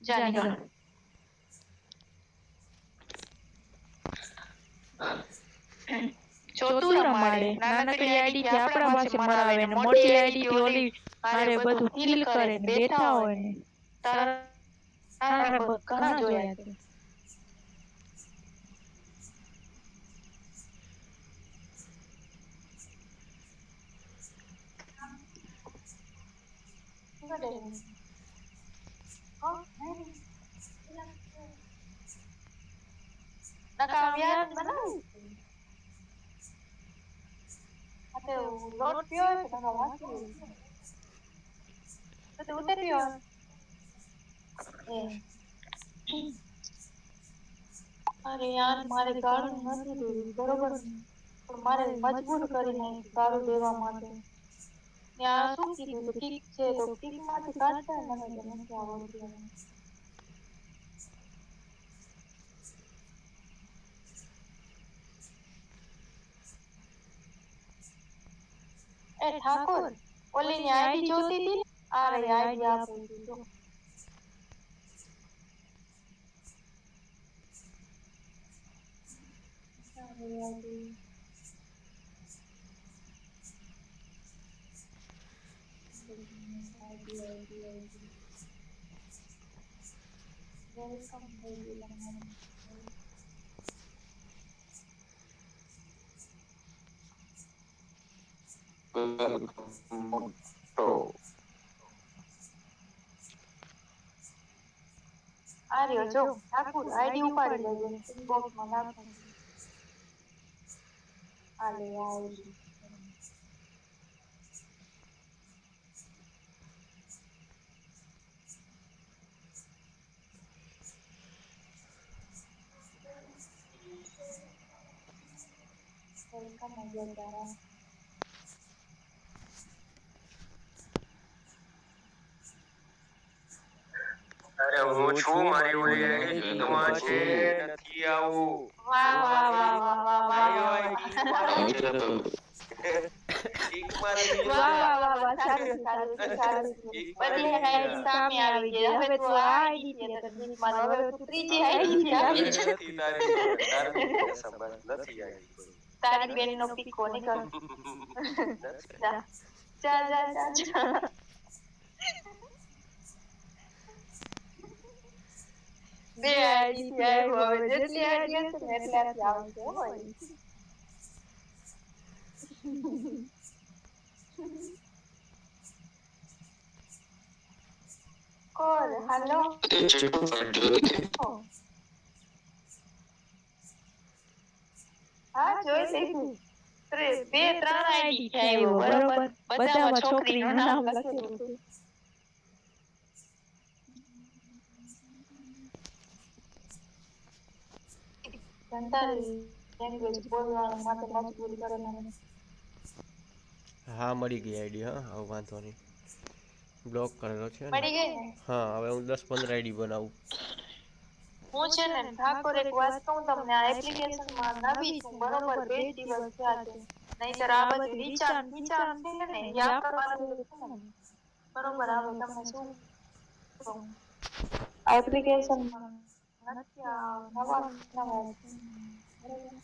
જા નીકળ. ચોથું રમાડે નાનકડી આઈડી થી આપણા પાસે મરાવે ને મોટી આઈડી થી ઓલી હારે બધું કિલ કરે ને બેઠા હોય ને તારા ઘણા જોયા છે. નકા યાદ બનાવી. હા તો લોટ પીયો છે નકા વાસી. તો ઉતર પીયો. અરે યાર મારે ગાળું નથી દેવી બરોબર ને. પણ મારે મજબૂર કરીને ગાળું દેવા માટે. ત્યાં શું કીધું છે કીક છે તો કીક માંથી કાઢતા મને તો નથી આવડતું. એ ઠાકોર ઓલીની આઈડી જોતી હતી આ રહી આઈડી આપું છું. વેલકમ થઈ ગયું તમારું. આ રહ્યો જો ઠાકુર આઈડી ઉપાડી લેજો ઇનબોક્સમાં નાખો. આલે આઈડી. વેલકમ તારા. અરે હું છું મારી ઓલી આઈડી કીકમાં છે નથી આવું. વાહ વાહ વાહ વાહ વાહ વાહ આયો વાહ આ કીકમાં છે. કીકમાં થઈ વાહ જા. વાહ વાહ વાહ સારું છે સારું છે સારું છે. કીકમાં બધી થઈ આઈડી જા. સામે આવી ગઈ હવે તું આ આઈડી થી હતો કીકમાં હવે તું ત્રીજી આઈડી થી આવી છે. નથી તારી જોડે તારી કસમ નથી આઈડી કોઈ. તારી બેન નો પીકો નીકળ. જા જા જા જા જા. બે આઈડી થી આવ્યું હવે જેટલી આઈડી હશે ને એટલાથી આવશે હો ઈ. કોણ હાલો. હા જોઈ લીધું. બે ત્રણ આઈડી થી આવ્યો બરોબર બધામાં છોકરી નું નામ લખેલું છે. સંતારી લેંગ્વેજ બોલવા માટે મજબૂર કરે મને. હા મળી ગઈ આઈડી હા હવે વાંધો નહીં. બ્લોક કરેલો છે ને મળી ગઈ ને. હા હવે હું 10-15 આઈડી બનાવું. હું છે ને ઠાકોર એક વાત કહું તમને આ એપ્લિકેશનમાં નવી છું બરોબર 2 જ દિવસ થયા છે. નહીતર આ બધું રીચાન પીચાન છે ને એ આપણા પાસે છે ને. બરોબર આવે તમને શું કહું. આ એપ્લિકેશનમાં નથી આ નવા નવા છે બરોબર.